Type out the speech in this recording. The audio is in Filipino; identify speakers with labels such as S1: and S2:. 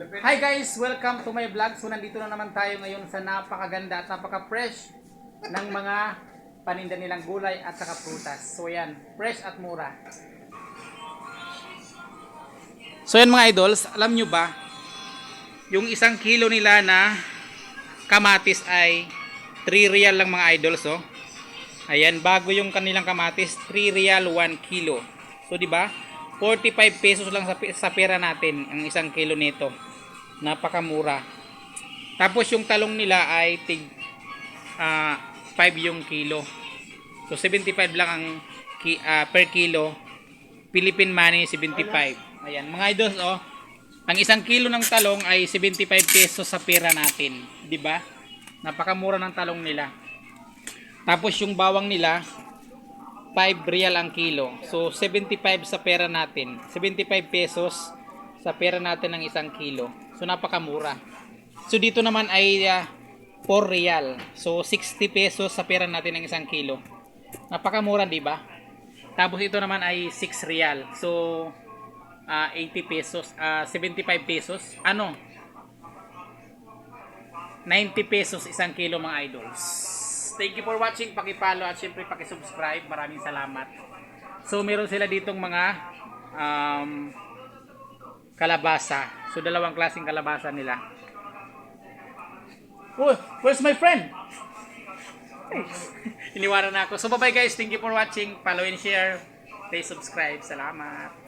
S1: Hi guys! Welcome to my vlog. So nandito na naman tayo ngayon sa napakaganda at napaka-fresh ng mga paninda nilang gulay at saka prutas. So yan, fresh at mura. So yan mga idols, alam nyo ba, yung 1 kilo nila na kamatis ay 3 real lang mga idols. Oh. Ayan, bago yung kanilang kamatis, 3 real 1 kilo. So di ba? 45 pesos lang sa pera natin ang 1 kilo nito. Napakamura. Tapos yung talong nila ay 5 yung kilo. So 75 lang ang per kilo. Philippine money 75. Ayan, mga idols oh. Ang 1 kilo ng talong ay 75 pesos sa pera natin, 'di ba? Napakamura ng talong nila. Tapos yung bawang nila 5 real ang kilo. So 75 sa pera natin. 75 pesos sa pera natin ng 1 kilo. So napakamura. So dito naman ay 4 real. So 60 pesos sa pera natin ng 1 kilo. Napakamura, 'di ba? Tapos ito naman ay 6 real. So 80 pesos, 75 pesos. 90 pesos 1 kilo mga idols. Thank you for watching. Paki-follow at syempre paki-subscribe. Maraming salamat. So meron sila ditong mga kalabasa. So dalawang klaseng kalabasa nila. Oh, where's my friend? Hey. Iniwanan na ako. So bye bye guys. Thank you for watching. Follow and share. Please subscribe. Salamat.